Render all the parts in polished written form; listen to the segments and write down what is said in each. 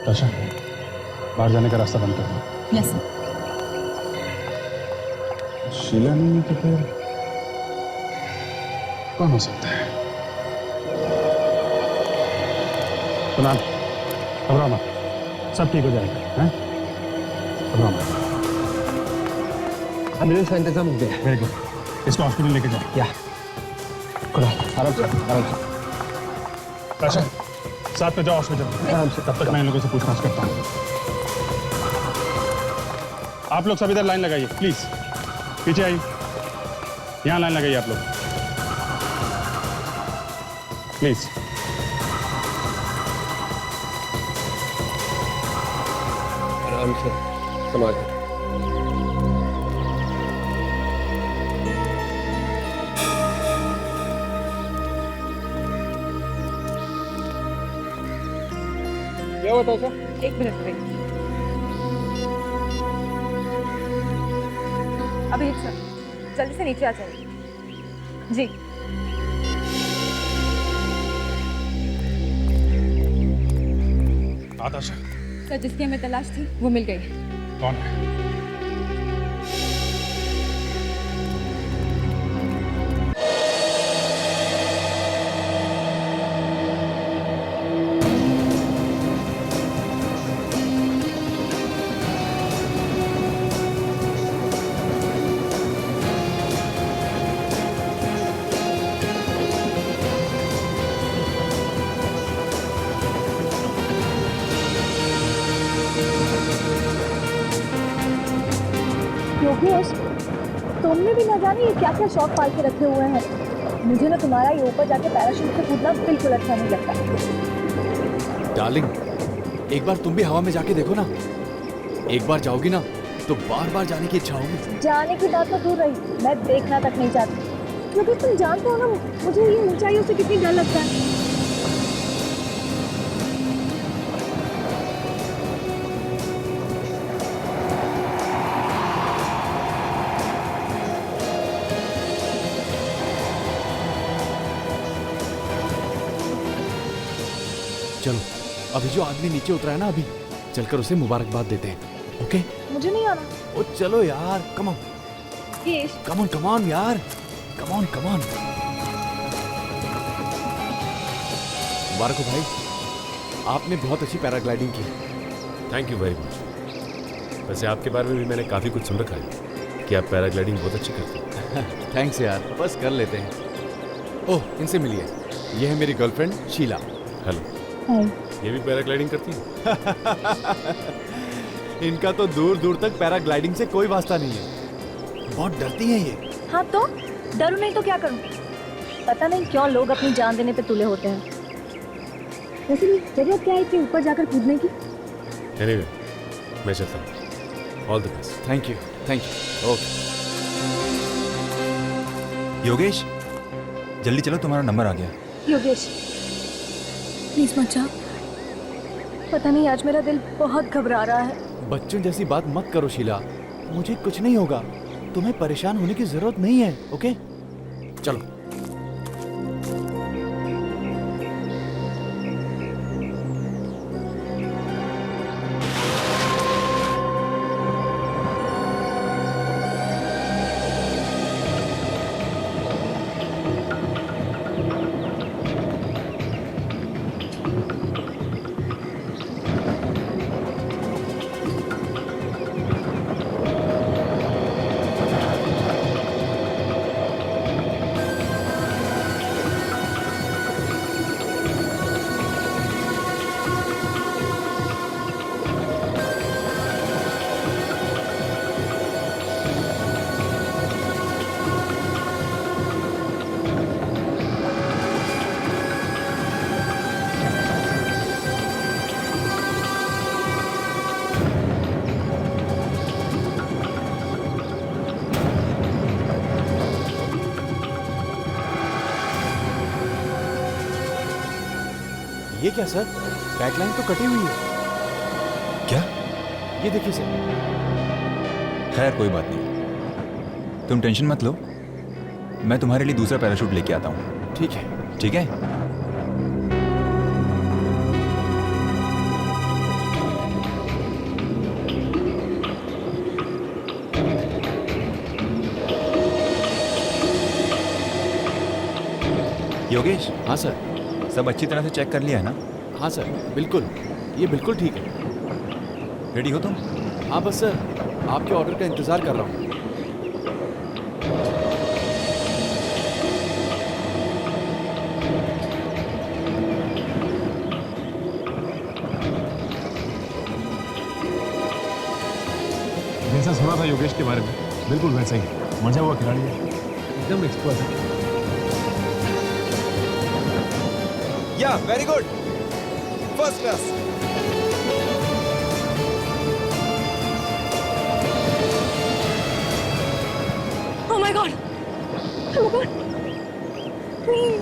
ताशा, बाहर जाने का रास्ता बंद कर दो। Yes sir. शीला नहीं है तो फिर कौन हो सकता है? कुणाल, घबराओ मत, सब ठीक हो जाएगा। हैं? घबराओ मत। एम्बुलेंस का इंतजाम हो गया। वेरी गुड, इसको हॉस्पिटल लेके जाओ। या कुणाल, आराम से, आराम से। ताशा, साथ में जाओ हॉस्पिटल। आराम से। तब तक मैं इन लोगों से पूछताछ करता हूँ। आप लोग सब इधर लाइन लगाइए प्लीज, पीछे आइए। यहाँ लाइन लगाइए आप लोग प्लीज। आराम से, संभाल। क्या हुआ ताशा? एक मिनट वेट। अभिजीत सर, जल्दी से नीचे आ जाइए। जी। ताशा, सर, जिसकी हमें तलाश थी वो मिल गई। कौन है? योगेश, तुमने भी ना जाने ये क्या क्या शौक पाल के रखे हुए हैं। मुझे ना तुम्हारा ये ऊपर जाके पैराशूट से कूदना बिल्कुल अच्छा नहीं लगता। डार्लिंग, एक बार तुम भी हवा में जाके देखो ना। एक बार जाओगी ना तो बार बार जाने की इच्छा होगी। जाने की बात तो दूर रही, मैं देखना तक नहीं चाहती, क्योंकि तुम जानते हो ना मुझे ये ऊंचाइयों से कितनी डर लगता है। चलो, अभी जो आदमी नीचे उतरा है ना, अभी चलकर उसे मुबारकबाद देते हैं। ओके? मुझे नहीं आना। ओ चलो यार, come on Yogesh, come on come on यार, कम ऑन कम ऑन। मुबारक हो भाई, आपने बहुत अच्छी पैराग्लाइडिंग की। Thank you very much. वैसे आपके बारे में भी मैंने काफ़ी कुछ सुन रखा है कि आप पैराग्लाइडिंग बहुत अच्छी करते हैं। थैंक्स यार, बस कर लेते हैं। ओह, इनसे मिलिए, ये है मेरी गर्लफ्रेंड शीला। हेलो। हाय। ये भी पैराग्लाइडिंग करती है? इनका तो दूर दूर तक पैराग्लाइडिंग से कोई वास्ता नहीं है, बहुत डरती हैं ये। हाँ तो डरू नहीं तो क्या करूं? पता नहीं क्यों लोग अपनी जान देने पे तुले होते हैं। वैसे भी जरूरत क्या है इतने ऊपर जाकर कूदने की? एनीवे, मैं चलता हूँ। All the best. Thank you, thank you. Okay. Yogesh, जल्दी चलो, तुम्हारा नंबर आ गया। योगेश, प्लीज मत जाओ। पता नहीं आज मेरा दिल बहुत घबरा रहा है। बच्चों जैसी बात मत करो शीला, मुझे कुछ नहीं होगा, तुम्हें परेशान होने की जरूरत नहीं है। ओके, चलो। ये क्या सर, बैकलाइन तो कटी हुई है। क्या? ये देखिए सर। खैर कोई बात नहीं, तुम टेंशन मत लो, मैं तुम्हारे लिए दूसरा पैराशूट लेके आता हूँ। ठीक है। ठीक है? योगेश, हाँ सर। सब अच्छी तरह से चेक कर लिया है ना? हाँ सर, बिल्कुल, ये बिल्कुल ठीक है। रेडी हो तुम? हाँ बस सर, आपके ऑर्डर का इंतज़ार कर रहा हूँ। जैसा सुना था योगेश के बारे में बिल्कुल वैसा ही मजा हुआ खिलाड़ी है, एकदम एक्सपर्ट है। या very good, first class. Oh my God,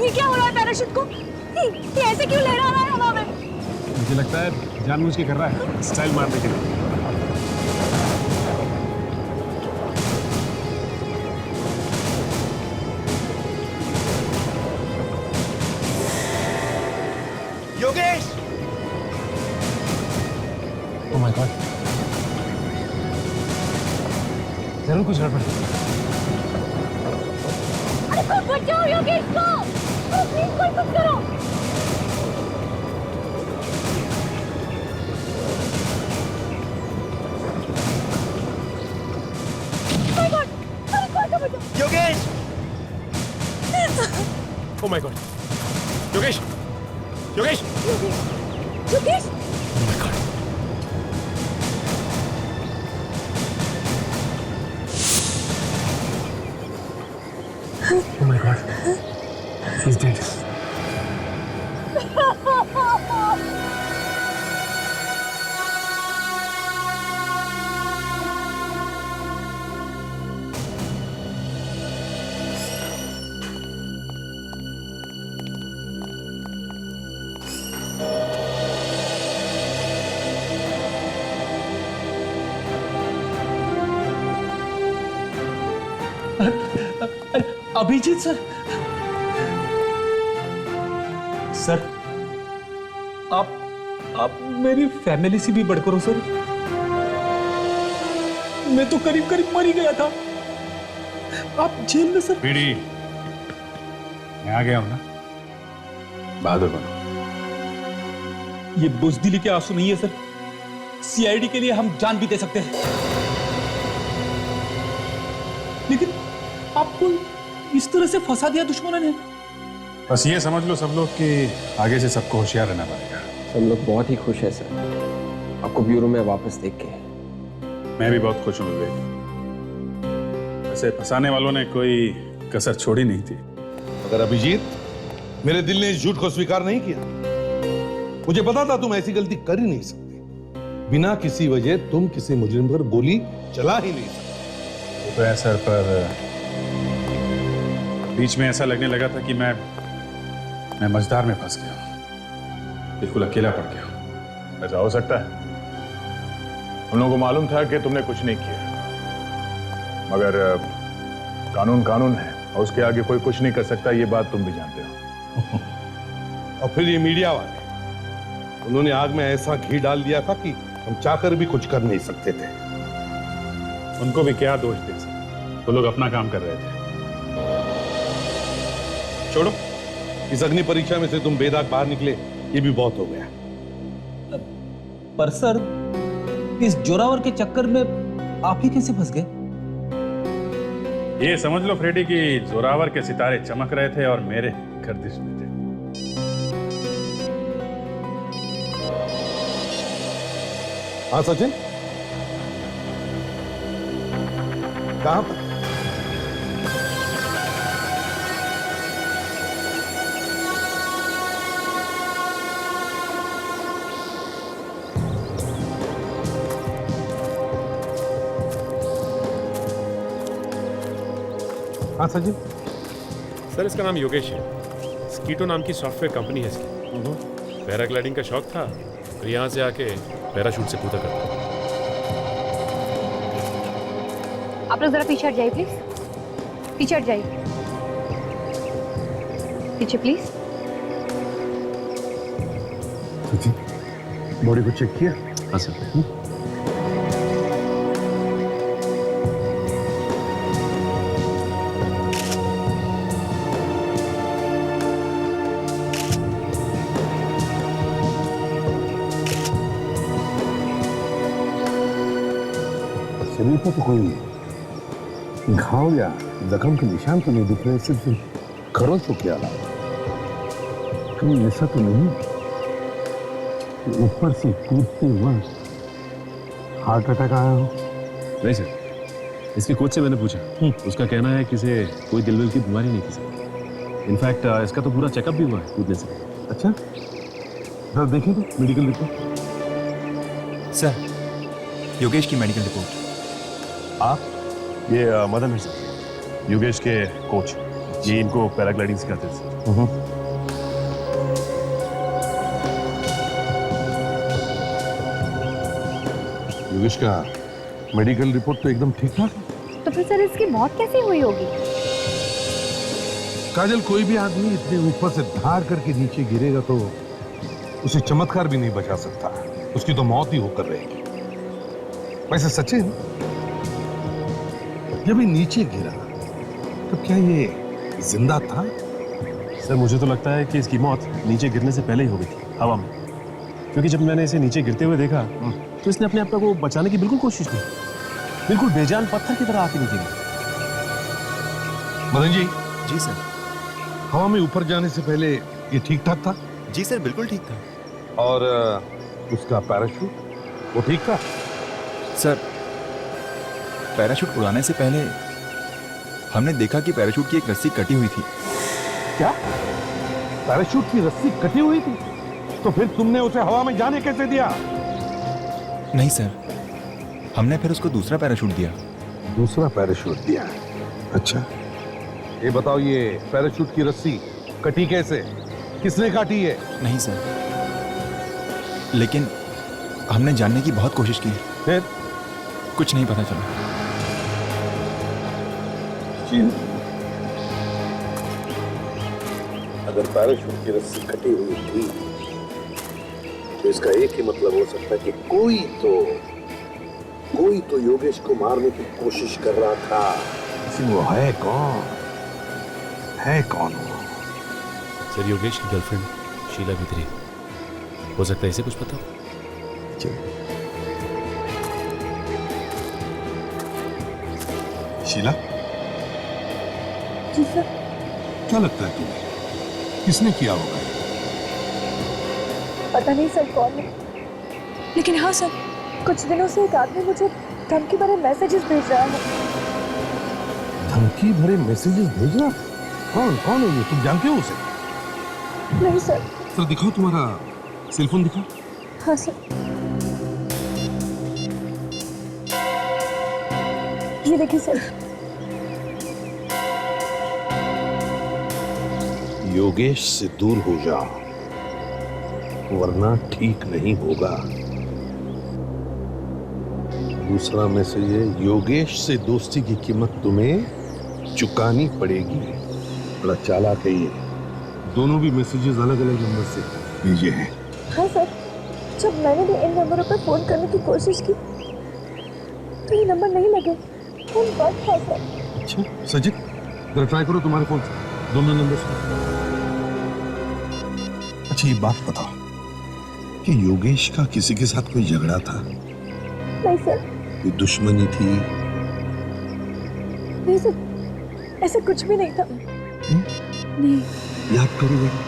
ये क्या हो रहा है पैराशूट को? ये ऐसे क्यों लहरा रहा है हवा में? मुझे लगता है जानबूझ के कर रहा है, स्टाइल मारने के लिए। योगेश! ओह माय गॉड, जरूर कुछ गड़बड़ है। अरे कोई बचाओ योगेश को, प्लीज कोई कुछ करो। Oh my God! अरे कोई तो बचाओ। Yogesh! Oh my God, Yogesh, Yogesh! Yogesh! Oh my God. Oh my God, he's dead. Abhijit sir, sir आप मेरी फैमिली से भी बढ़कर हो सर। मैं तो करीब करीब मर ही गया था, आप जेल में सर। पीडी, मैं आ गया हूं ना, बहादुर बनो। ये बुजदिली के आंसू नहीं है सर, सीआईडी के लिए हम जान भी दे सकते हैं, लेकिन आपको इस तरह से फंसा दिया दुश्मनों ने। बस ये समझ लो सब लोग कि आगे से सबको होशियार रहना पड़ेगा। सब लोग बहुत ही खुश हैं सर, आपको ब्यूरो में वापस देख के। मैं भी बहुत खुश हूँ विवेक। ऐसे फंसाने वालों ने कोई कसर छोड़ी नहीं थी। मगर अभिजीत, मेरे दिल ने इस झूठ को स्वीकार नहीं किया। मुझे पता था तुम ऐसी गलती कर ही नहीं सकते। बिना किसी वजह तुम किसी मुजरिम पर गोली चला ही नहीं सकते। तो सर, पर बीच में ऐसा लगने लगा था कि मैं मझधार में फंस गया, बिल्कुल अकेला पड़ गया। ऐसा हो सकता है, हम लोगों को मालूम था कि तुमने कुछ नहीं किया, मगर कानून कानून है और उसके आगे कोई कुछ नहीं कर सकता, ये बात तुम भी जानते हो। और फिर ये मीडिया वाले, उन्होंने आग में ऐसा घी डाल दिया था कि हम चाहकर भी कुछ कर नहीं सकते थे। उनको भी क्या दोष दे सकते, वो लोग अपना काम कर रहे थे। छोड़ो, इस अग्नि परीक्षा में से तुम बेदाग बाहर निकले, ये भी बहुत हो गया। पर सर, इस जोरावर के चक्कर में आप ही कैसे फंस गए? ये समझ लो फ्रेडी कि जोरावर के सितारे चमक रहे थे और मेरे गर्दिश में थे। हाँ सचिन, कहां पर? हाँ सचिन। सर इसका नाम योगेश है, स्कीटो नाम की सॉफ्टवेयर कंपनी है इसकी। पैराग्लाइडिंग का शौक था तो यहाँ से आके पैराशूट से कूदा करता हूँ। आप लोग जरा पीछे हट जाइए प्लीज, पीछे हट जाइए, पीछे प्लीज। बॉडी को चेक किया? हाँ सर। शरीर पर तो कोई घाव या जख्म के निशान तो नहीं दिख रहे, सिर्फ खरोचों के अलावा। कहीं ऐसा तो नहीं कि ऊपर से कूदते वक्त हार्ट अटैक आया हो? नहीं सर, इसके कोच से मैंने पूछा, उसका कहना है कि इसे कोई दिल विल की बीमारी नहीं थी सर। इनफैक्ट इसका तो पूरा चेकअप भी हुआ है कूदने से। अच्छा, जरा देखें तो मेडिकल रिपोर्ट। सर, योगेश की मेडिकल रिपोर्ट। आप ये मदन है सर, योगेश के कोच। ये इनको पैराग्लाइडिंग सिखाते थे सर। योगेश का मेडिकल रिपोर्ट तो एकदम ठीक ठाक है। तो फिर सर इसकी मौत कैसे हुई होगी? काजल, कोई भी आदमी इतने ऊपर से धार करके नीचे गिरेगा तो उसे चमत्कार भी नहीं बचा सकता, उसकी तो मौत ही होकर रहेगी। वैसे सचिन, जब ये नीचे गिरा तो क्या ये जिंदा था? सर मुझे तो लगता है कि इसकी मौत नीचे गिरने से पहले ही हो गई थी, हवा में। क्योंकि जब मैंने इसे नीचे गिरते हुए देखा तो इसने अपने आप को बचाने की बिल्कुल कोशिश की, बिल्कुल बेजान पत्थर की तरह आके नीचे गिरा। मदन जी, जी सर। हवा में ऊपर जाने से पहले ये ठीक ठाक था? जी सर, बिल्कुल ठीक था। और उसका पैराशूट, वो ठीक था? सर, पैराशूट उड़ाने से पहले हमने देखा कि पैराशूट की एक रस्सी कटी हुई थी। क्या? पैराशूट की रस्सी कटी हुई थी? तो फिर तुमने उसे हवा में जाने कैसे दिया? नहीं सर, हमने फिर उसको दूसरा पैराशूट दिया। दूसरा पैराशूट दिया? अच्छा, ये बताओ, ये पैराशूट की रस्सी कटी कैसे? किसने काटी है? नहीं सर, लेकिन हमने जानने की बहुत कोशिश की, फिर कुछ नहीं पता चला। अगर पैराशूट की रस्सी कटी हुई थी तो इसका एक ही मतलब हो सकता है कि कोई तो योगेश को मारने की कोशिश कर रहा था। लेकिन वो है कौन? है कौन वो? सर, योगेश की गर्लफ्रेंड शीला भित्री। हो सकता है इसे कुछ पता हो। शीला, जी सर। क्या लगता है तुम्हें किसने किया होगा? पता नहीं सर कौन है, लेकिन हाँ सर, कुछ दिनों से एक आदमी मुझे धमकी भरे मैसेजेस भेज रहा है। धमकी भरे मैसेजेस भेज रहा? कौन कौन है ये? तुम जानते हो उसे? नहीं सर। सर दिखाओ, तुम्हारा सेलफोन दिखाओ। हाँ सर, ये देखिए सर। योगेश से दूर हो जा, वरना ठीक नहीं होगा। दूसरा मैसेज है, योगेश से दोस्ती की कीमत तुम्हें चुकानी पड़ेगी। बड़ा चालाक है ये। दोनों भी मैसेजेस अलग अलग नंबर से भेजे हैं। हाँ सर, जब मैंने भी इन नंबरों पर फोन करने की कोशिश की तो ये नंबर नहीं लगे, फोन बंद था सर। अच्छा सचिन, जरा ट्राई करो तुम्हारे फोन से दोनों नंबर से। अच्छा, ये बात बताओ कि योगेश का किसी के साथ कोई झगड़ा था? नहीं सर। कोई दुश्मनी थी? नहीं सर, ऐसा कुछ भी नहीं था। नहीं। याद करो बेटा।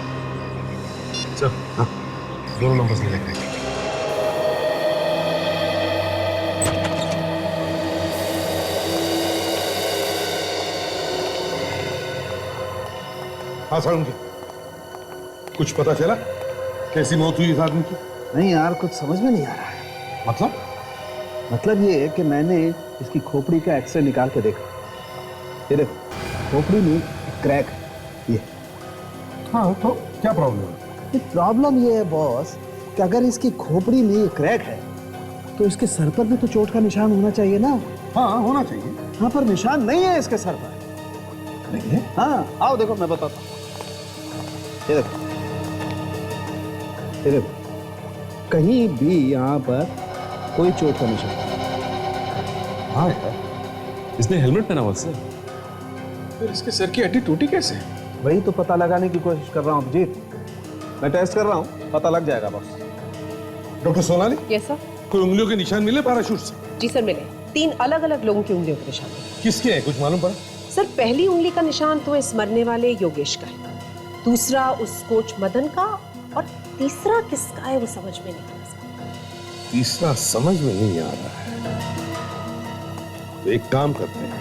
चल, हाँ, दोनों नंबर से लेकर। हाँ सारुण जी, कुछ पता चला कैसी मौत हुई इस आदमी की? नहीं यार, कुछ समझ में नहीं आ रहा है। मतलब ये है कि मैंने इसकी खोपड़ी का एक्सरे निकाल के देखा। ये देखो, खोपड़ी में क्रैक है ये। हाँ, तो क्या प्रॉब्लम है? प्रॉब्लम ये है बॉस कि अगर इसकी खोपड़ी में क्रैक है तो इसके सर पर भी तो चोट का निशान होना चाहिए ना। हाँ, होना चाहिए। हाँ, पर निशान नहीं है इसके सर पर। नहीं है? हाँ, आओ देखो, मैं बताता हूँ। ये देखो, ये देखो, कहीं भी यहाँ पर कोई चोट का निशान। हाँ यार, इसने हेलमेट पहना हुआ सर। फिर इसके सर की हड्डी टूटी कैसे? वही तो पता लगाने की कोशिश कर रहा हूँ अभिजीत। मैं टेस्ट कर रहा हूँ, पता लग जाएगा boss. Doctor Sonali, yes sir. कोई उंगलियों के निशान मिले पैराशूट से? जी सर, मिले। 3 अलग अलग लोगों की उंगलियों के निशान है। किसके है, कुछ मालूम पड़ा? सर, पहली उंगली का निशान तो इस मरने वाले योगेश का है, दूसरा उस कोच मदन का, और तीसरा किसका है वो समझ में नहीं आ रहा। तीसरा समझ में नहीं आ रहा है। तो एक काम करते हैं,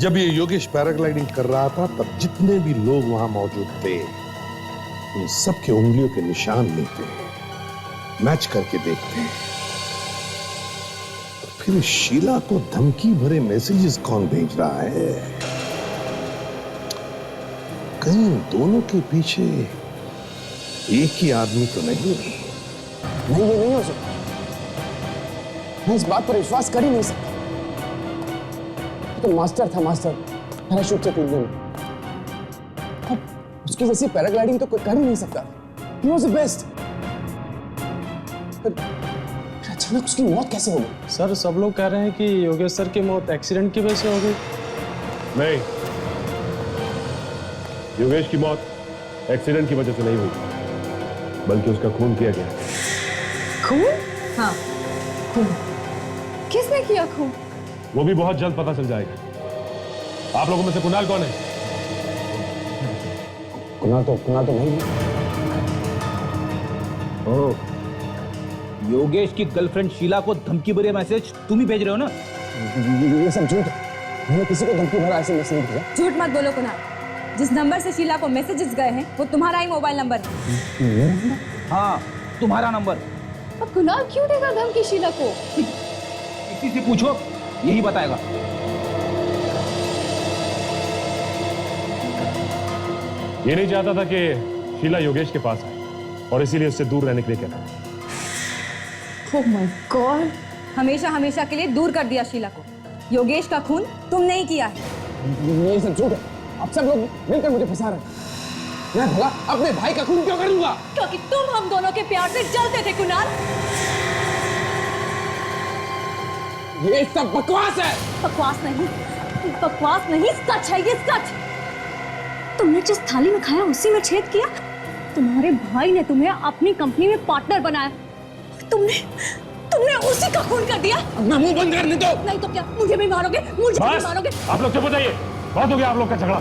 जब ये योगेश पैराग्लाइडिंग कर रहा था तब जितने भी लोग वहां मौजूद थे उन सबके उंगलियों के निशान लेते हैं, मैच करके देखते हैं। तो फिर शीला को धमकी भरे मैसेजेस कौन भेज रहा है? कहीं दोनों के पीछे एक ही आदमी तो नहीं? नहीं, ये नहीं हो सकता। मैं इस बात पर विश्वास कर ही नहीं सकता। तो मास्टर था, मास्टर पैराशूट से कूदने में। अब उसकी जैसी पैराग्लाइडिंग तो कोई कर ही नहीं सकता। He was the best। फिर अचानक उसकी मौत कैसे हो गई? सर, सब लोग कह रहे हैं कि योगेश सर की मौत एक्सीडेंट की वजह से हो गई। नहीं, योगेश की मौत एक्सीडेंट की वजह से नहीं हुई, बल्कि उसका खून किया गया। खून? हाँ, खून। किसने किया खून? वो भी बहुत जल्द पता चल जाएगा। आप लोगों में से कुणाल कौन है? कुणाल तो नहीं। ओह, योगेश की गर्लफ्रेंड शीला को धमकी भरे मैसेज तुम ही भेज रहे हो ना? ये सब झूठ है। मैंने किसी को धमकी भरा ऐसे मैसेज नहीं भेजा। झूठ मत बोलो कुणाल। जिस नंबर से शीला को मैसेजेस गए हैं वो तुम्हारा ही मोबाइल नंबर है। हाँ, तुम्हारा नंबर। अब कुणाल क्यों देगा धमकी शीला को? किसी से पूछो, यही बताएगा। ये नहीं चाहता था कि शीला योगेश के पास आए और इसीलिए उससे दूर रहने के लिए कहता। ओह माय गॉड, हमेशा हमेशा के लिए दूर कर दिया शीला को। योगेश का खून तुमने ही किया है। ये सब झूठ है। आप सब लोग मिलकर मुझे फंसा रहे हैं। मैं भला अपने भाई का खून क्यों करूंगा? क्योंकि तुम हम दोनों के प्यार से जलते थे कुणाल। ये सब बकवास है। बकवास नहीं, सच है, ये सच। तुमने जिस थाली में खाया उसी में छेद किया। तुम्हारे भाई ने तुम्हें अपनी कंपनी में पार्टनर बनाया। तुमने उसी का खून कर दिया। अपना मुंह बंद करने दो। नहीं तो क्या, मुझे भी मारोगे? आप लोग चुप हो जाइए। बहुत हो गया आप लोग का झगड़ा।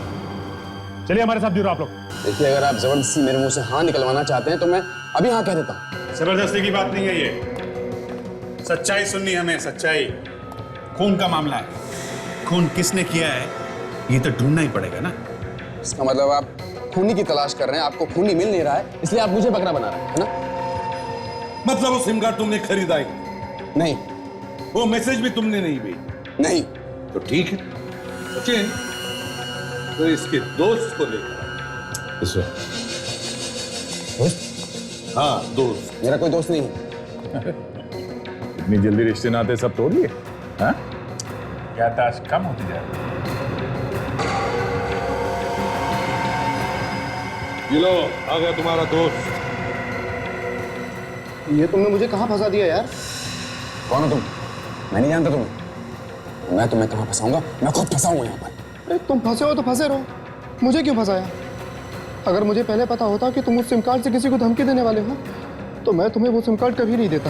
चलिए हमारे साथ जुड़ो आप लोग। देखिए, अगर आप जबरदस्ती मेरे मुंह से हाँ निकलवाना चाहते हैं तो मैं अभी हाँ कह देता हूँ। जबरदस्ती की बात नहीं है ये। सच्चाई सुननी हमें, सच्चाई। खून का मामला है। खून किसने किया है ये तो ढूंढना ही पड़ेगा ना। इसका मतलब आप खूनी की तलाश कर रहे हैं। आपको खूनी मिल नहीं रहा है, इसलिए आप मुझे बकरा बना रहे हैं, है ना? मतलब वो सिम कार्ड तुमने खरीदा ही नहीं। वो मैसेज भी तुमने नहीं भेजी? नहीं। तो ठीक है सचिन, तो इसके दोस्त को लेकर दोस्त? हाँ, दोस्त। मेरा कोई दोस्त नहीं है। इतनी जल्दी रिश्ते नाते सब तोड़ लिए? हाँ? क्या ताश कम होती जाए। ये लो, आ गया तुम्हारा दोस्त। ये तुमने मुझे कहाँ फंसा दिया यार? कौन हो तुम? मैं नहीं जानता तुम्हें। मैं तुम्हें कहाँ फंसाऊंगा? मैं खुद फंसा हूँ यहाँ पर। अरे तुम फंसे हो तो फंसे रहो, मुझे क्यों फंसाया? अगर मुझे पहले पता होता कि तुम उस सिम कार्ड से किसी को धमकी देने वाले हो तो मैं तुम्हें वो सिम कार्ड कभी नहीं देता।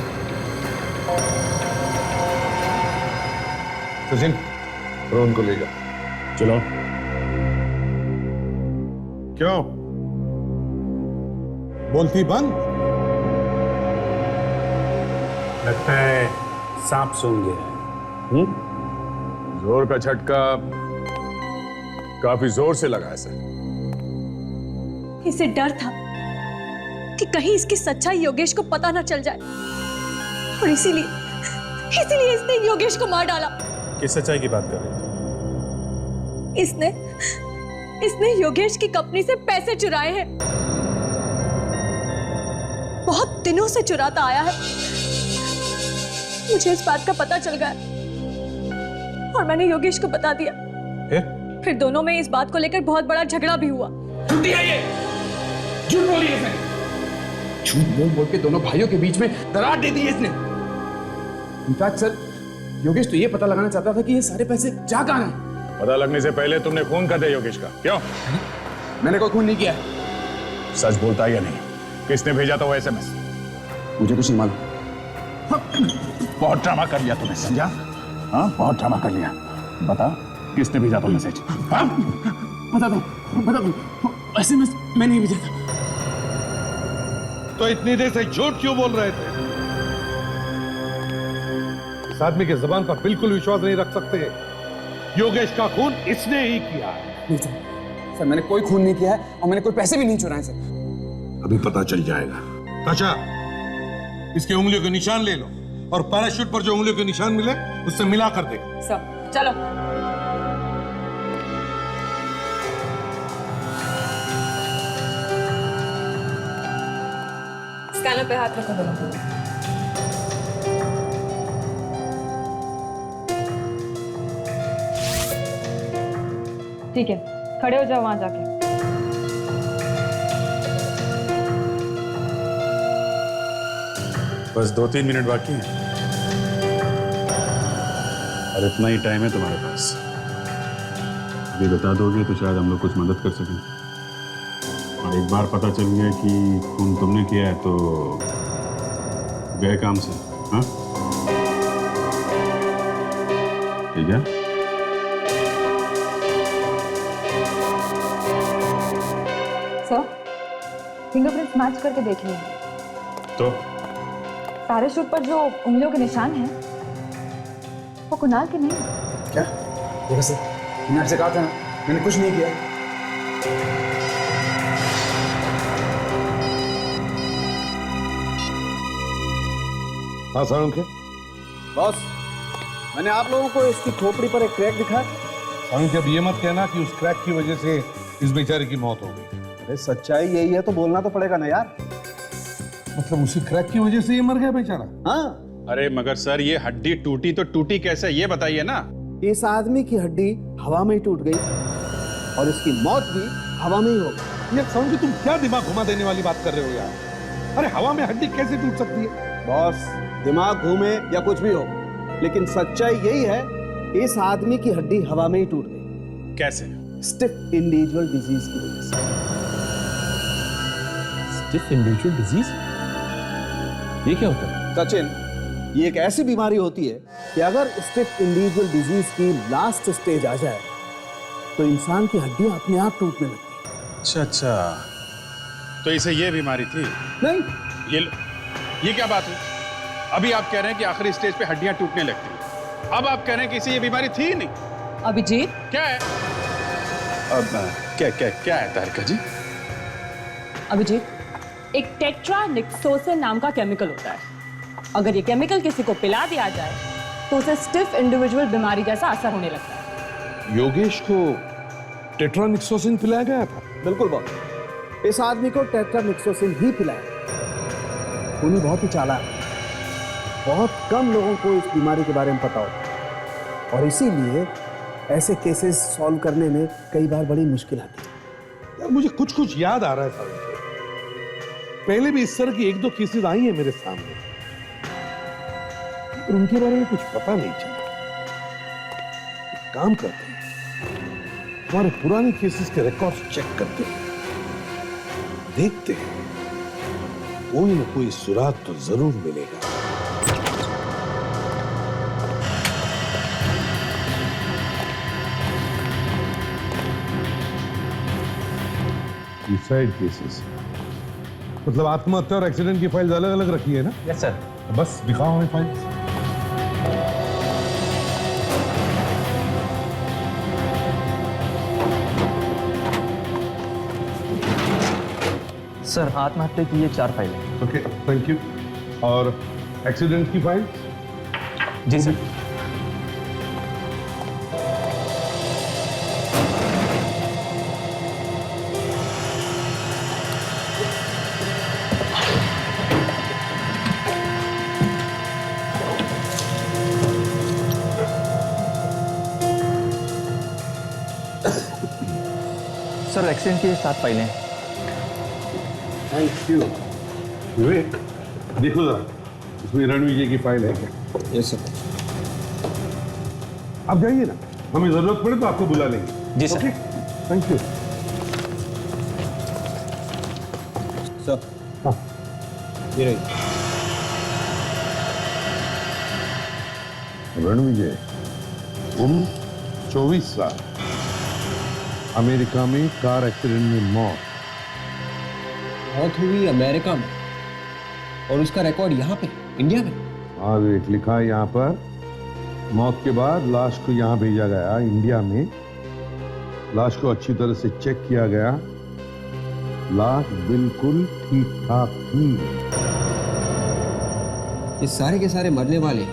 सचिन, रोहन को ले जा। चलो। क्यों बोलती बंद? लगता है सांप सूंघ गया। जोर का झटका काफी जोर से लगा है सर। इसे डर था कि कहीं इसकी सच्चाई योगेश को पता ना चल जाए और इसीलिए इसने योगेश को मार डाला। किस सच्चाई की बात कर रहे थे? इसने योगेश की कंपनी से पैसे चुराए हैं। बहुत दिनों से चुराता आया है। मुझे इस बात का पता चल गया और मैंने योगेश को बता दिया। फिर दोनों में इस बात को लेकर बहुत बड़ा झगड़ा भी हुआ। झूठी है ये, झूठ बोली है इसने। झूठ बोल बोल के दोनों भाइयों के बीच में दरार दे दी है इसने। इनफैक्ट सर, योगेश तो ये पता लगाना चाहता था कि ये सारे पैसे जा कहां हैं। पता लगने से पहले तुमने खून कर दिया योगेश का। क्यों? मैंने कोई खून नहीं किया। सच बोलता है या नहीं? किसने भेजा था वो एसएमएस? मुझे कुछ नहीं मालूम। बहुत ड्रामा कर लिया तूने, समझा? हाँ, बहुत ड्रामा कर लिया। बता, किसने भेजा तो मैसेज? हाँ? बता दो, SMS मैं नहीं भेजा था। तो इतनी देर से झूठ क्यों बोल रहे थे? इस आदमी के जुबान पर बिल्कुल विश्वास नहीं रख सकते। योगेश का खून इसने ही किया है। नहीं सर, मैंने कोई खून नहीं किया है और मैंने कोई पैसे भी नहीं चुराए सर। अभी पता चल जाएगा। ताशा, इसके उंगलियों के निशान ले लो और पैराशूट पर जो उंगलियों के निशान मिले उससे मिला कर देखो। सर चलो। स्कैनर पे हाथ रखो दोनों। ठीक है, खड़े हो जाओ वहां जाके। बस 2-3 मिनट बाकी हैं और इतना ही टाइम है तुम्हारे पास। अभी बता दोगे तो शायद हम लोग कुछ मदद कर सकें। और एक बार पता चल गया कि खून तुमने किया है तो गए काम से। हाँ, ठीक है? सर, फिंगरप्रिंट्स मैच करके देख लिए। तो पैराशूट पर जो उंगलियों के निशान हैं, वो कुणाल के नहीं हैं। क्या? देखो सर, मैंने आपसे कहा था ना, मैंने कुछ नहीं किया। हाँ साळुंखे, बॉस, मैंने आप लोगों को इसकी खोपड़ी पर एक क्रैक दिखा। साळुंखे, अब ये मत कहना कि उस क्रैक की वजह से इस बेचारे की मौत हो गई। अरे सच्चाई यही है तो बोलना तो पड़ेगा ना यार। मतलब उसी क्रैक की वजह से ये मर गया बेचारा? हाँ। अरे मगर सर, ये हड्डी टूटी तो टूटी कैसे, ये बताइए ना। इस आदमी की हड्डी हवा में ही टूट गई और इसकी मौत भी हवा में ही हो गई। यार साळुंखे, तुम क्या दिमाग घुमा देने वाली बात कर रहे हो यार? अरे हवा में हड्डी कैसे टूट सकती है? बॉस, दिमाग घूमे या कुछ भी हो, लेकिन सच्चाई यही है, इस आदमी की हड्डी हवा में ही टूट गई। कैसे? स्टिफ इंडिविजुअल डिजीज की वजह से। Stiff individual disease? ये क्या होता है? सचिन, ये एक ऐसी बीमारी होती है कि अगर स्टिफ इंडिविजुअल डिजीज की लास्ट स्टेज आ जाए तो इंसान की हड्डियां अपने आप टूटने लगती हैं। अच्छा अच्छा, तो इसे ये बीमारी थी? नहीं। ये क्या बात हुई? अभी आप कह रहे हैं कि आखिरी स्टेज पे हड्डियां टूटने लगती हैं, अब आप कह रहे हैं कि इसे ये बीमारी थी ही नहीं। अभिजीत, क्या है? अब क्या है तारिका जी? अभिजीत, एक टेट्रानिक्सोसिन नाम का केमिकल होता है। अगर ये केमिकल किसी को पिला दिया जाए तो उसे स्टिफ इंडिविजुअल बीमारी जैसा असर होने लगता है। योगेश को टेट्रानिक्सोसिन पिलाया गया था? बिल्कुल बॉस, इस आदमी को टेट्रानिक्सोसिन ही पिलाया। खूनी बहुत ही चालाक है, बहुत कम लोगों को इस बीमारी के बारे में पता होता और इसीलिए ऐसे केसेस सॉल्व करने में कई बार बड़ी मुश्किल आती है। यार मुझे कुछ कुछ याद आ रहा है साहब, पहले भी इस तरह की 1-2 केसेस आई हैं मेरे सामने, पर उनके बारे में कुछ पता नहीं चला। एक काम करते हैं, हमारे पुराने केसेस के रिकॉर्ड्स चेक करते हैं, देखते हैं कोई ना कोई सुराग तो जरूर मिलेगा। सुसाइड केसेस मतलब आत्महत्या और एक्सीडेंट की फाइल्स अलग अलग रखी है ना? Yes sir. बस दिखाओ हमें फाइल्स। सर, आत्महत्या की ये 4 फाइलें। Okay, thank you. और एक्सीडेंट की फाइल? जी सर। सर, एक्सीडेंट की 7 फाइलें। Thank you. विवेक, देखो जरा इसमें रणवीर जी की फाइल है क्या? Yes sir. आप जाइए ना, हमें जरूरत पड़े तो आपको बुला लेंगे। जी सर। Thank you sir. हाँ, ये रही। रणविजय, उम्र 24 साल, अमेरिका में कार एक्सीडेंट में मौत। मौत हुई अमेरिका में और उसका रिकॉर्ड यहाँ पे इंडिया में। हाँ, एक लिखा है यहाँ पर, मौत के बाद लाश को यहाँ भेजा गया इंडिया में। लाश को अच्छी तरह से चेक किया गया, लाश बिल्कुल ठीक ठाक थी। ये सारे के सारे मरने वाले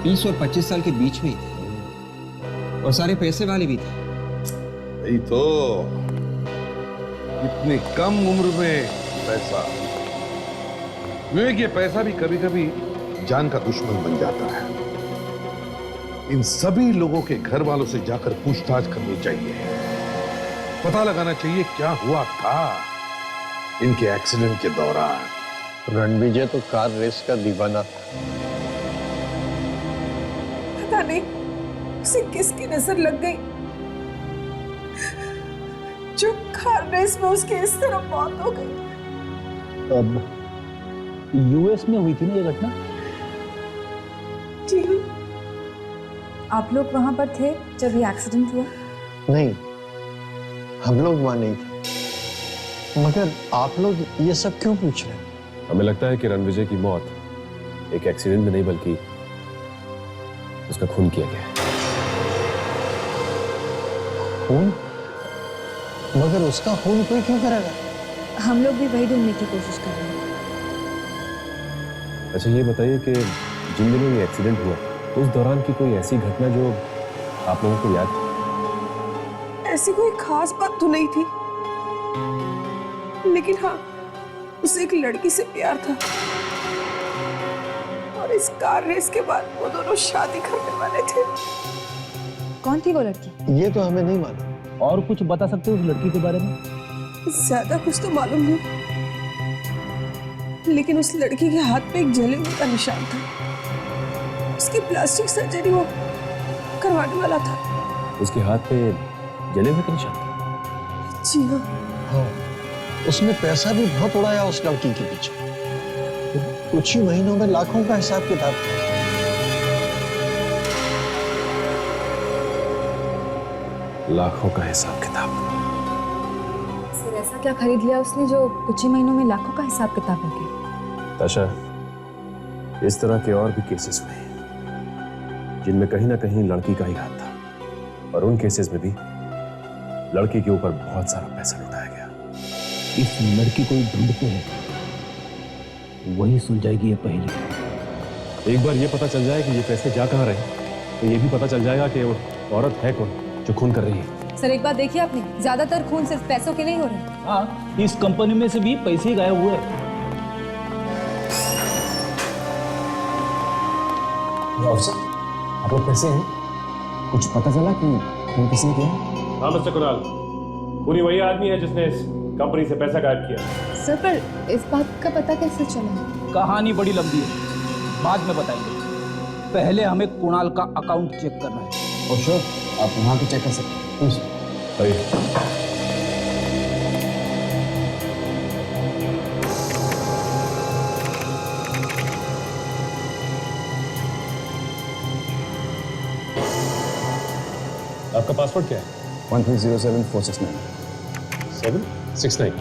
20 और 25 साल के बीच में ही थे और सारे पैसे वाले भी थे। यही तो, इतनी कम उम्र में पैसा। विवेक, ये पैसा भी कभी कभी जान का दुश्मन बन जाता है। इन सभी लोगों के घर वालों से जाकर पूछताछ करनी चाहिए, पता लगाना चाहिए क्या हुआ था इनके एक्सीडेंट के दौरान। रणविजय तो कार रेस का दीवाना था। पता नहीं उसे किसकी नजर लग गई जो कार रेस में उसकी इस तरह मौत हो गई। अब यूएस में हुई थी ना ये घटना? जी। आप लोग वहां पर थे जब ये एक्सीडेंट हुआ? नहीं, हम लोग वहां नहीं थे। मगर आप लोग ये सब क्यों पूछ रहे हैं? हमें लगता है कि रणविजय की मौत एक एक्सीडेंट में नहीं बल्कि उसका खून किया गया है। खून? मगर उसका खून कोई क्यों करेगा? हम लोग भी वही ढूंढने की कोशिश कर रहे हैं। अच्छा, ये बताइए कि जिन दिनों ये एक्सीडेंट हुआ उस दौरान की कोई ऐसी घटना जो आप लोगों को याद है? ऐसी कोई खास बात तो नहीं थी, लेकिन हाँ, उसे एक लड़की से प्यार था और इस कार रेस के बाद वो दोनों शादी करने वाले थे। कौन थी वो लड़की? ये तो हमें नहीं मालूम। और कुछ बता सकते हो उस लड़की के बारे में? ज्यादा कुछ तो मालूम नहीं, लेकिन उस लड़की के हाथ पे एक जले हुए का निशान था। उसकी प्लास्टिक सर्जरी वो करवाने वाला था। उसके हाथ पे जले हुए का निशान था? जी हाँ। हाँ, उसने पैसा भी बहुत उड़ाया उस लड़की के पीछे। कुछ ही महीनों में लाखों का हिसाब किताब था। लाखों का हिसाब किताब। सर, ऐसा क्या खरीद लिया उसने जो कुछ ही महीनों में लाखों का हिसाब किताब हो गया? ताशा, इस तरह के और भी केसेस हुए जिनमें कहीं ना कहीं लड़की का ही हाथ था, और उन केसेस में भी लड़की के ऊपर बहुत सारा पैसा लुटाया गया। इस लड़की को ढूंढते हैं, वही सुलझाएगी ये पहेली। एक बार ये पता चल जाए कि ये पैसे जा कहाँ रहे, तो ये भी पता चल जाएगा कि वो औरत है कौन जो खून कर रही है। सर, एक बात देखिए आपने, ज्यादातर खून सिर्फ पैसों के लिए हो रहे हैं। हाँ, इस कंपनी में से भी पैसे गायब हुए। ऑफिसर, आप लोग कैसे हैं? कुछ पता चला कि खून किसने किया? हाँ मिस्टर कुणाल, पूरी वही आदमी है जिसने इस कंपनी से पैसा गायब किया। सर, पर इस बात का पता कैसे चला? कहानी बड़ी लंबी है, बाद में बताएंगे। पहले हमें कुणाल का अकाउंट चेक करना है। और श्योर, आप वहाँ पे चेक कर सकते हैं। आपका पासवर्ड क्या है? 1307469 769।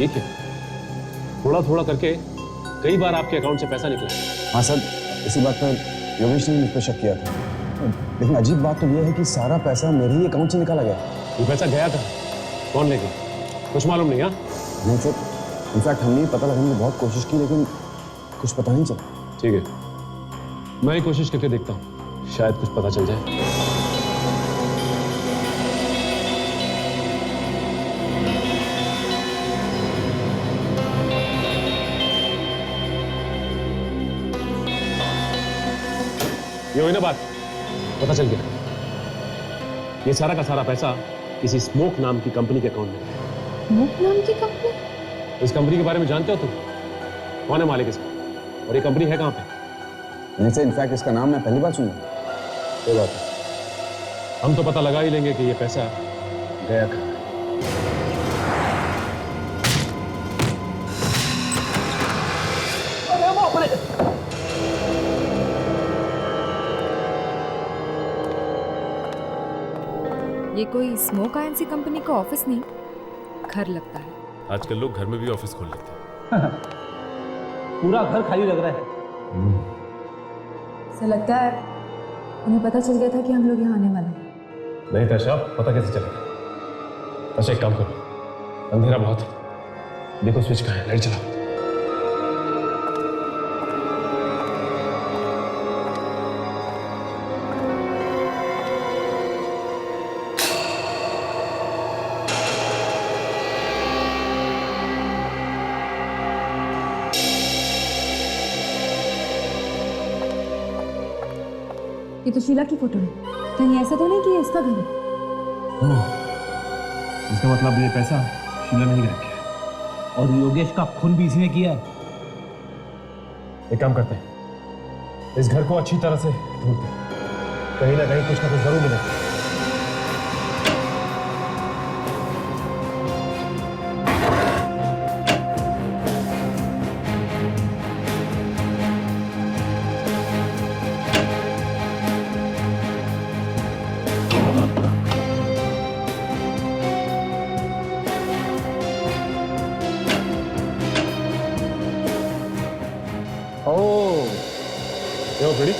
ये क्या? थोड़ा थोड़ा करके कई बार आपके अकाउंट से पैसा निकला। हाँ सर, इसी बात पर योगेश ने मुझ पर शक किया था, लेकिन अजीब बात तो यह है कि सारा पैसा मेरे ही अकाउंट से निकाला गया। ये पैसा गया था, कौन ले गया? कुछ मालूम नहीं? हाँ नहीं सर, इनफैक्ट हमने पता लगाने की बहुत कोशिश की, लेकिन कुछ पता नहीं चला। ठीक है, मैं ही कोशिश करके देखता हूँ, शायद कुछ पता चल जाए। ये हुई ना बात, पता चल गया। ये सारा का सारा पैसा किसी स्मोक नाम की कंपनी के अकाउंट में। स्मोक नाम की कंपनी? इस कंपनी के बारे में जानते हो तुम? कौन है मालिक इसका, और ये कंपनी है कहाँ पे? नहीं सर, इनफैक्ट इसका नाम मैं पहली बार सुना। कोई बात नहीं, हम तो पता लगा ही लेंगे कि ये पैसा गया कहाँ है। ये कोई स्मोक आईएनसी कंपनी का ऑफिस नहीं, घर लगता है। आजकल लोग घर में भी ऑफिस खोल लेते हैं। पूरा घर खाली लग रहा है। ऐसा लगता है उन्हें पता चल गया था कि हम लोग यहाँ आने वाले हैं। नहीं ताशा, पता कैसे चलेगा? ताशा एक काम करो, अंधेरा बहुत है, देखो स्विच कहाँ है, लाइट चलाओ। ये तो शीला की फोटो है, कहीं ऐसा तो नहीं कि ये इसका घर है? इसका मतलब ये पैसा शीला ने ही रखा है। और योगेश का खून भी इसने किया है। एक काम करते हैं, इस घर को अच्छी तरह से ढूंढते हैं, कहीं ना कहीं कुछ ना कुछ जरूर मिलेगा। फ्रेडी,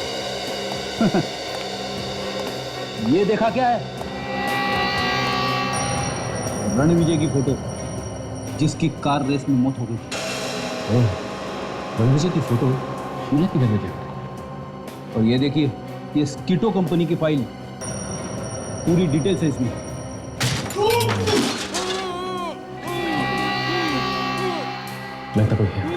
ये देखा क्या है? रणविजय की फोटो, जिसकी कार रेस में मौत हो गई थी। रणविजय की फोटो शीला की घर में। और ये देखिए, ये स्कीटो कंपनी की फाइल, पूरी डिटेल्स है इसमें। लगता कोई है।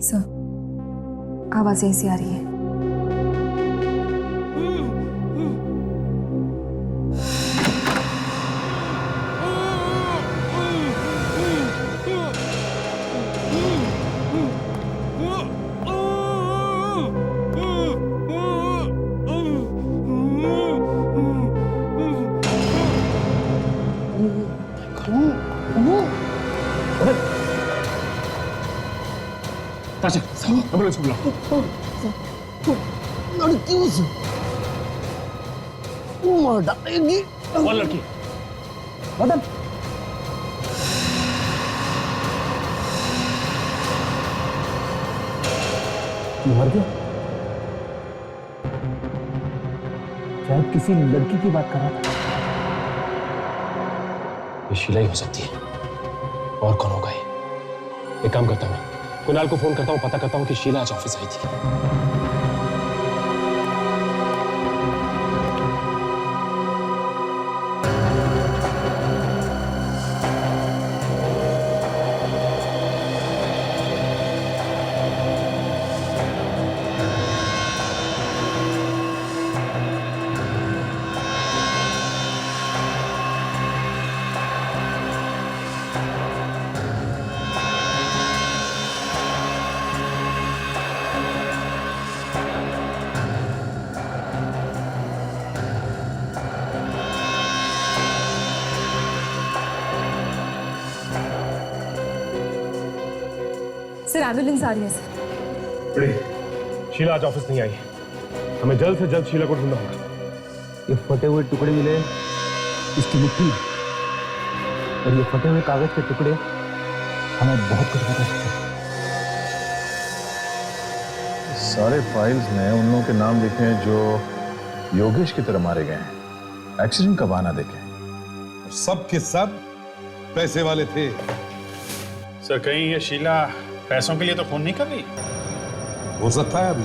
सर, आवाज ऐसी आ रही है। ताशा, एम्बुलेंस को बुलाओ। लड़की उसे मार डालेगी। कौन लड़की? मदन। मर गया? शायद किसी लड़की की बात कर रहा था। ये शीला ही हो सकती है, और कौन होगा ये? एक काम करता हूँ, कुणाल को फोन करता हूँ, पता करता हूँ कि शीला आज ऑफिस आई थी। सर, एम्बुलेंस आ रही है सर। बड़ी, शीला आज ऑफिस नहीं आई। हमें जल्द से जल्द शीला को ढूंढना होगा। ये फटे हुए टुकड़े मिले इसकी मुट्ठी में, और ये फटे हुए कागज के टुकड़े हमें बहुत कुछ बता सकते हैं। सारे फाइल्स में उन लोगों के नाम लिखे हैं जो योगेश की तरह मारे गए हैं। एक्सीडेंट का बहाना देखें। सब के सब पैसे वाले थे। सर, कहीं ये शीला पैसों के लिए तो फोन नहीं कर रही? हो सकता है, अभी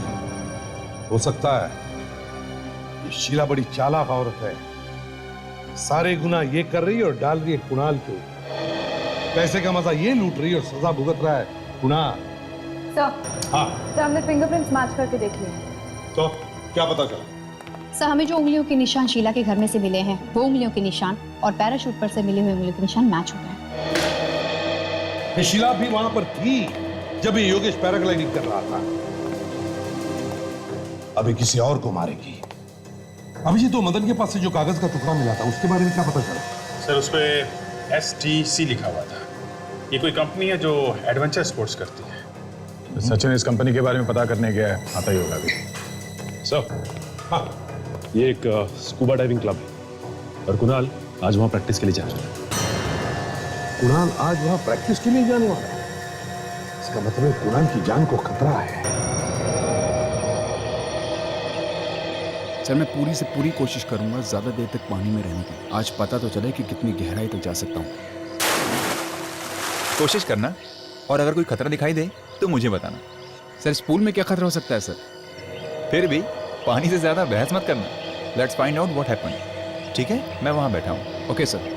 हो सकता है। ये शीला बड़ी चालाक औरत है, सारे गुना ये कर रही है और डाल रही है कुणाल के ऊपर। पैसे का मजा ये लूट रही है और सजा भुगत रहा है कुणाल। सर हाँ सर हमने फिंगरप्रिंट्स मैच करके देख लिए। तो क्या पता चला? सर हमें जो उंगलियों के निशान शीला के घर में से मिले हैं वो उंगलियों के निशान और पैराशूट पर से मिले हुए उंगलियों के निशान मैच हो गए। ये शीला भी वहां पर थी जब ये योगेश पैराग्लाइडिंग कर रहा था। अभी किसी और को मारेगी। अभी जी तो मदन के पास से जो कागज का टुकड़ा मिला था उसके बारे में क्या पता चला? सर उस पे STC लिखा हुआ था। ये कोई कंपनी है जो एडवेंचर स्पोर्ट्स करती है। सचिन इस कंपनी के बारे में पता करने गया है, आता ही होगा अभी। सर हाँ, ये एक स्कूबा डाइविंग क्लब है और कुणाल आज वहाँ प्रैक्टिस के लिए जा रहा है। कुणाल आज वहां प्रैक्टिस के लिए जाने वाला है? इसका मतलब कुणाल की जान को खतरा है। सर मैं पूरी से पूरी कोशिश करूंगा ज्यादा देर तक पानी में रहने की। आज पता तो चले कि कितनी गहराई तक जा सकता हूँ। कोशिश करना, और अगर कोई खतरा दिखाई दे तो मुझे बताना। सर इस पूल में क्या खतरा हो सकता है सर? फिर भी पानी से ज्यादा बहस मत करना। Let's find out what happened. ठीक है, मैं वहां बैठा हूँ। Okay sir.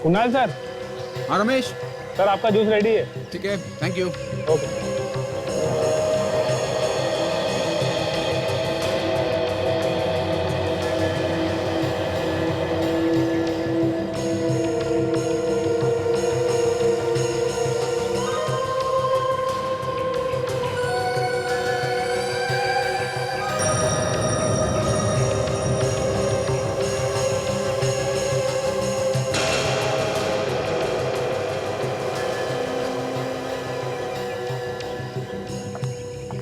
कुणाल सर। हाँ रमेश। सर आपका जूस रेडी है। ठीक है, thank you. Okay.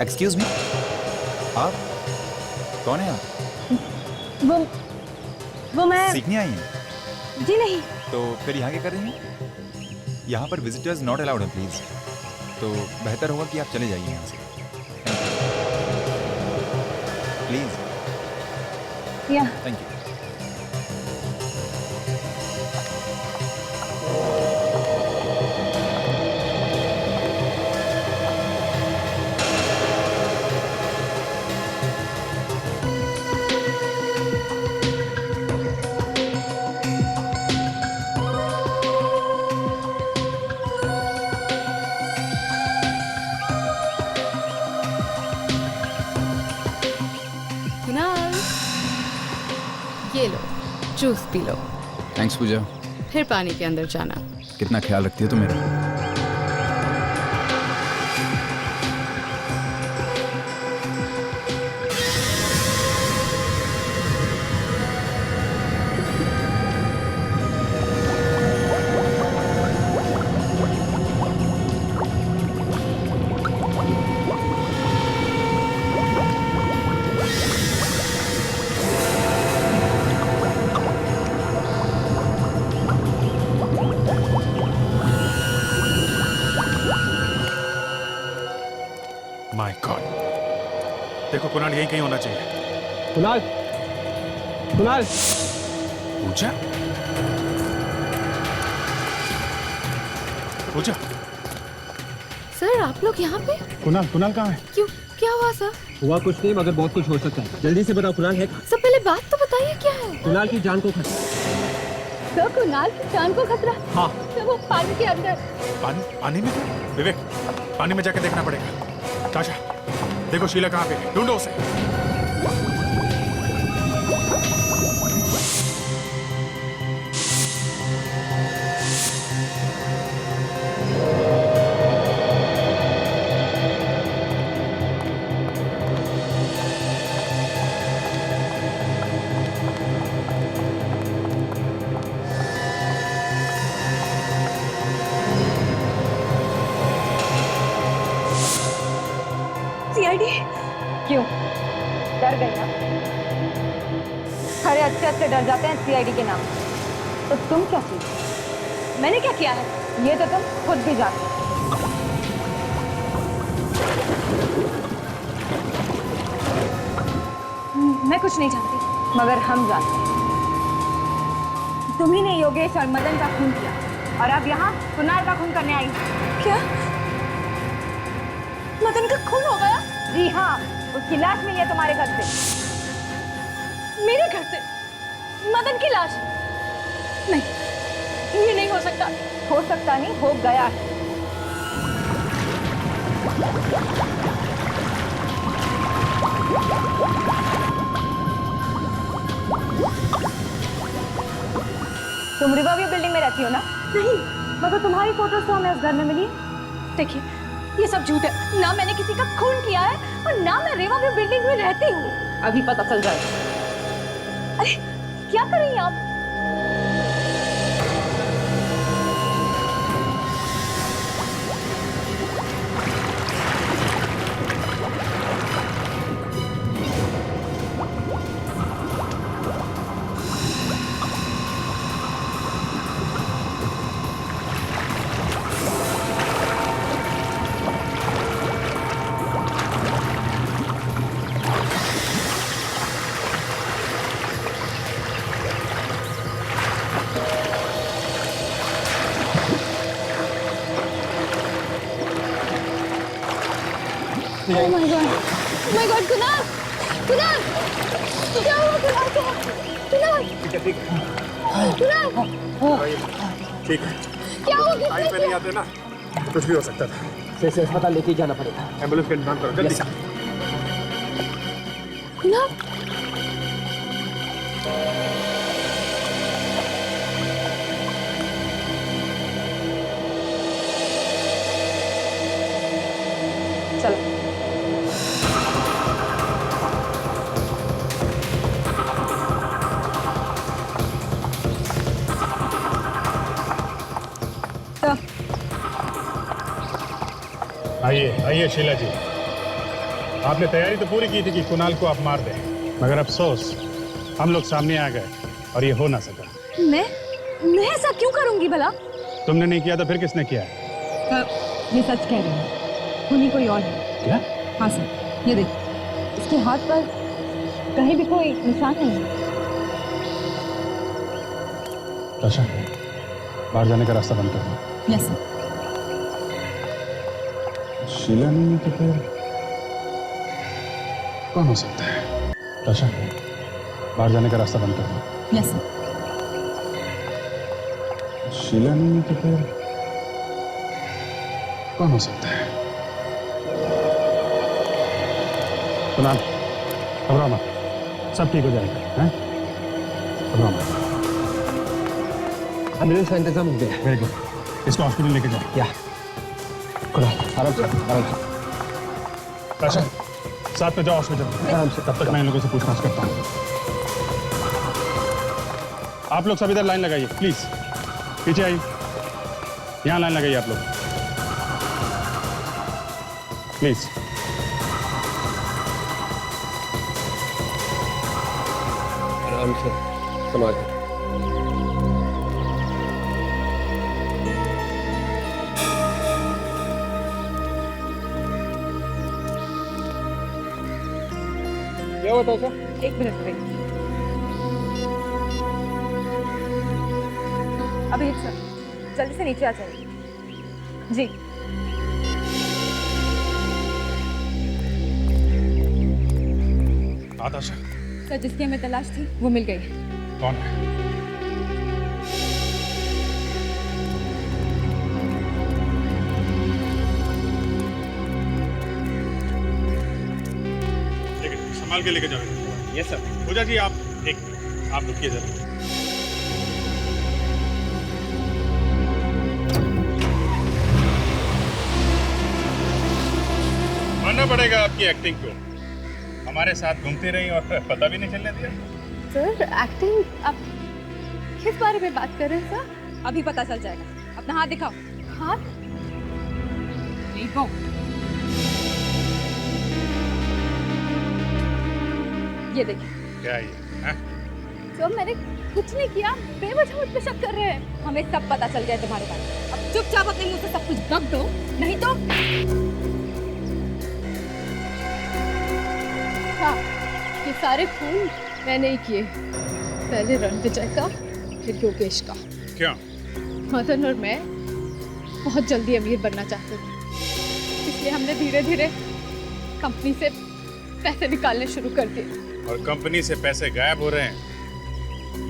Excuse me, आप कौन है? आप वो मैं सीखने आई हैं? जी नहीं। तो फिर यहाँ क्या कर रही हैं? यहाँ पर विजिटर्स नॉट अलाउड है प्लीज। तो बेहतर होगा कि आप चले जाइए यहाँ से प्लीज। या थैंक यू। ये लो जूस पी लो, थैंक्स पूजा। फिर पानी के अंदर जाना। कितना ख्याल रखती है तू मेरा। माय गॉड, देखो कुणाल यही कहीं होना चाहिए। कुणाल, कुणाल। पूजा, पूजा। सर आप लोग यहाँ पे? कुणाल, कुणाल कहाँ है? क्यों, क्या हुआ सर? हुआ कुछ नहीं, मगर बहुत कुछ हो सकता है। जल्दी से बताओ कुणाल है? सब पहले बात तो बताइए क्या है? कुणाल की जान को खतरा। तो कुणाल की जान को खतरा? हाँ। तो वो पानी के अंदर। पानी में? विवेक, पानी में जाके देखना पड़ेगा। ताशा, देखो शीला कहाँ पे है, ढूंढो उसे। सीआईडी? क्यों, डर गई ना? अरे अच्छे अच्छे डर जाते हैं सीआईडी के नाम। तो तुम क्या चीज? मैंने क्या किया है ये तो तुम खुद भी जानते हो। मैं कुछ नहीं जानती, मगर हम जानते हैं। तुम्ही ने योगेश और मदन का खून किया और अब यहाँ कुणाल का खून करने आई। क्या मदन का खून हो गया? जी हाँ, उसकी लाश मिली है तुम्हारे घर से। मेरे घर से मदन की लाश? नहीं, ये नहीं हो सकता। हो सकता नहीं, हो गया है। तुम रिवरव्यू बिल्डिंग में रहती हो ना? नहीं, मगर तुम्हारी फोटोज तो हमें उस घर में मिली है। देखिए, ये सब झूठ है। ना मैंने किसी का खून किया है और ना मैं रिवरव्यू बिल्डिंग में रहती हूँ। अभी पता चल जाएगा। अरे क्या कर रही हैं आप? Oh my God! Oh my God! Kunal! Kunal! क्या हुआ कुणाल को? कुणाल! ठीक है। कुणाल! ठीक है। क्या हो गया? टाइम पे नहीं आते ना, कुछ भी हो सकता था। से अस्पताल लेके जाना पड़ेगा। एम्बुलेंस का इंतजाम करो जल्दी। कुणाल! चलो। आइए आइए शीला जी, आपने तैयारी तो पूरी की थी कि कुणाल को आप मार दें, मगर अफसोस हम लोग सामने आ गए और ये हो ना सका। मैं ऐसा क्यों करूंगी भला? तुमने नहीं किया तो फिर किसने किया है? ये सच कह रही हूँ, खूनी कोई और है। क्या? हाँ सर, ये देख, इसके हाथ पर कहीं भी कोई निशान नहीं है। ताशा, बाहर जाने का रास्ता बंद कर दो। Yes sir. शीला नहीं है तो फिर कौन हो सकता है? ताशा, बाहर जाने का रास्ता बंद कर दो। Yes sir. शीला नहीं है तो फिर कौन हो सकता है? कुणाल, घबराओ मत, सब ठीक हो जाएगा। हैं? घबराओ मत। एम्बुलेंस का इंतजाम हो गया। वेरी गुड, इसको हॉस्पिटल लेके जाओ। या कुणाल, आराम से, आराम से। ताशा, साथ में जाओ हॉस्पिटल। आराम से। तब तक मैं इन लोगों से पूछताछ करता हूँ। आप लोग सब इधर लाइन लगाइए प्लीज, पीछे आइए। यहाँ लाइन लगाइए आप लोग प्लीज। आराम से, संभाल के। क्या हुआ ताशा? एक मिनट वेट। अभी सर, जल्दी से नीचे आ जाइए। जी। ताशा, सर, जिसकी हमें तलाश थी वो मिल गई। कौन है? संभाल के लेके जाओ। Yes sir. पूजा जी आप एक मिनट, आप रुकिए जरा। मानना पड़ेगा आपकी एक्टिंग को, हमारे साथ घूमती रही और पता भी नहीं चलने दिया। सर, एक्टिंग आप किस बारे में बात कर रहे हैं सर? अभी पता चल जाएगा। अपना हाथ दिखाओ। हाथ? देखो, ये देखिए। क्या ये? सर मैंने कुछ नहीं किया, बेवजह मुझ पे शक कर रहे हैं। हमें सब पता चल गया तुम्हारे बारे में। अब चुपचाप अपने मुंह से सब कुछ दब दो, नहीं तो हाँ, ये सारे खून मैंने ही किए। पहले रणविजय का, फिर योगेश का। क्या? मदन और मैं बहुत जल्दी अमीर बनना चाहते थे, इसलिए हमने धीरे धीरे कंपनी से पैसे निकालने शुरू कर दिए। और कंपनी से पैसे गायब हो रहे हैं,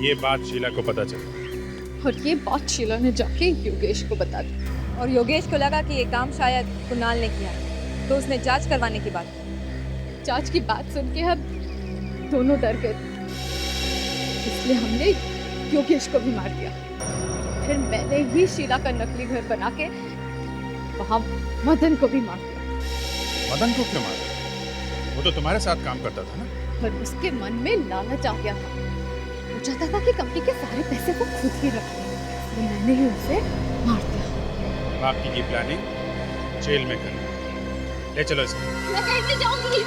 ये बात शीला को पता चली। और ये बात शीला ने जाके योगेश को बता दी। और योगेश को लगा कि ये काम शायद कुणाल ने किया, तो उसने जांच करवाने की बात की। जांच की बात सुन के हम दोनों डर गए, इसलिए हमने योगेश को भी मार दिया। फिर मैंने ही शीला का नकली घर बना के वहां मदन को भी मार दिया। मदन को क्यों मारा? वो तो तुम्हारे साथ काम करता था ना। पर उसके मन में लालच आ गया था, वो चाहता था कि कंपनी के सारे पैसे वो खुद ही रखे, तो मैंने ही उसे मार दिया। बाकी की प्लानिंग जेल में करनी। ले चलो इसको। मैं कहीं नहीं जाऊंगी।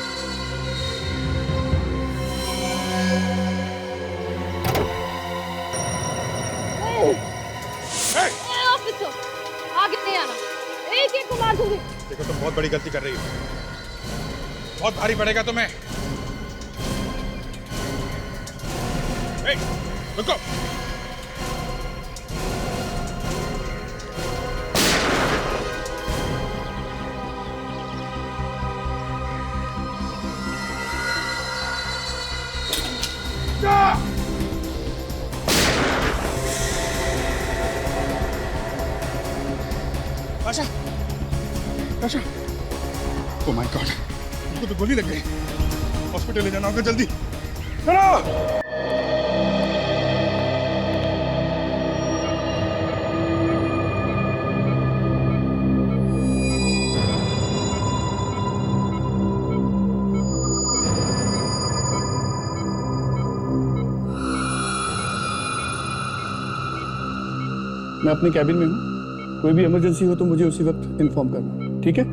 ऑफिसर, आगे नहीं आना, एक एक को मार दूंगी। देखो तुम बहुत बड़ी गलती कर रही हो, बहुत भारी पड़ेगा तुम्हें। रुको। आशा, आशा, ओह माय गॉड, इनको तो गोली लग गई। हॉस्पिटल ले जाना होगा जल्दी। चलो। मैं अपने कैबिन में हूँ, कोई भी इमरजेंसी हो तो मुझे उसी वक्त इन्फॉर्म करना, ठीक है?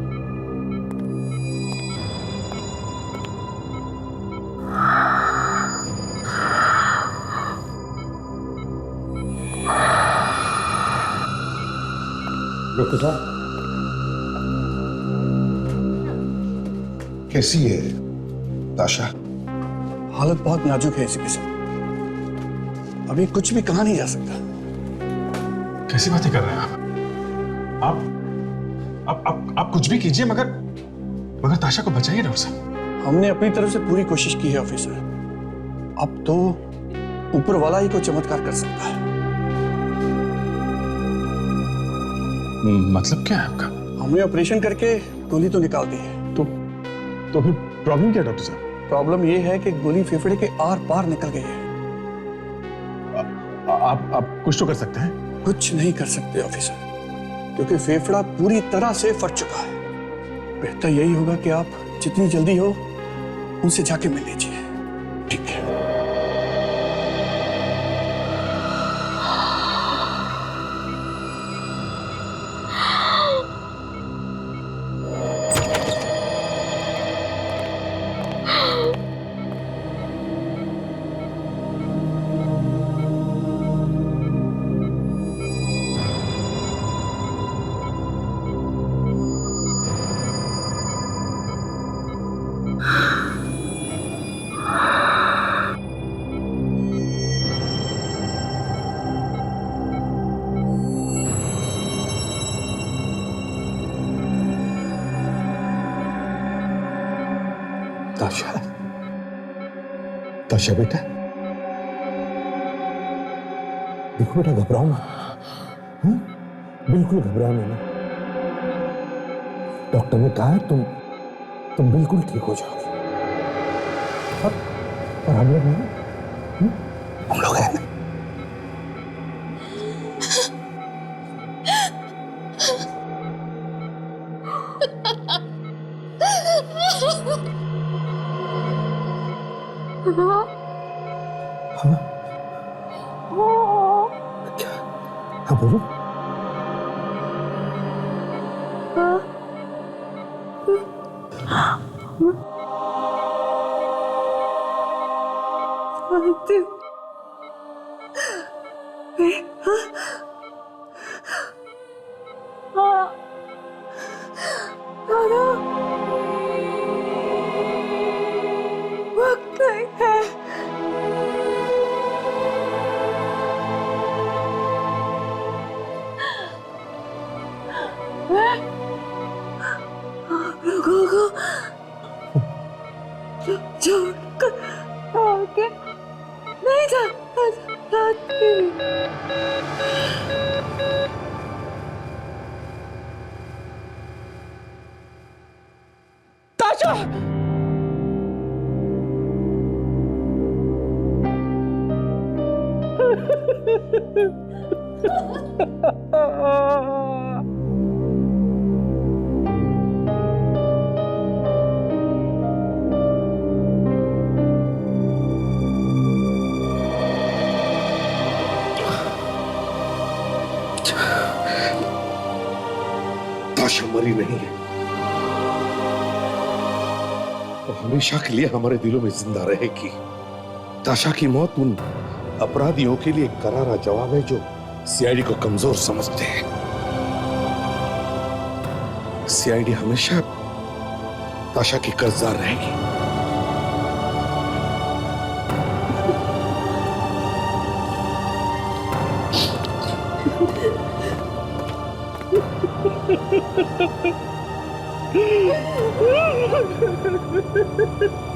डॉक्टर साहब, कैसी है ताशा? हालत बहुत नाजुक है इसी के साथ, अभी कुछ भी कहा नहीं जा सकता। कैसी बातें कर रहे हैं आप कुछ भी कीजिए, मगर ताशा को बचाइए डॉक्टर साहब। हमने अपनी तरफ से पूरी कोशिश की है ऑफिसर, अब तो ऊपर वाला ही कोई चमत्कार कर सकता है। मतलब क्या है आपका? हमने ऑपरेशन करके गोली तो निकाल दी है। तो फिर प्रॉब्लम क्या है डॉक्टर साहब? प्रॉब्लम ये है कि गोली फेफड़े के आर पार निकल गई है। आप कुछ तो कर सकते हैं? कुछ नहीं कर सकते ऑफिसर, क्योंकि फेफड़ा पूरी तरह से फट चुका है। बेहतर यही होगा कि आप जितनी जल्दी हो उनसे जाके मिल लीजिए, ठीक है? ताशा, ताशा बेटा, देखो बेटा, घबराओ मत, बिल्कुल घबराओ नहीं। डॉक्टर ने कहा है तुम बिल्कुल ठीक हो जाओगे। और हम लोग हैं, हम लोग हैं। हाँ बोलो। वक्त नहीं है। मैं आप लोगों को छोड़कर आगे नहीं जाना चाहती। ताशा! ताशा मरी नहीं है, वो हमेशा के लिए हमारे दिलों में जिंदा रहेगी। ताशा की मौत उन अपराधियों के लिए करारा जवाब है जो सीआईडी को कमजोर समझते हैं। सीआईडी हमेशा ताशा की कर्जदार रहेगी। Ha ha ha ha!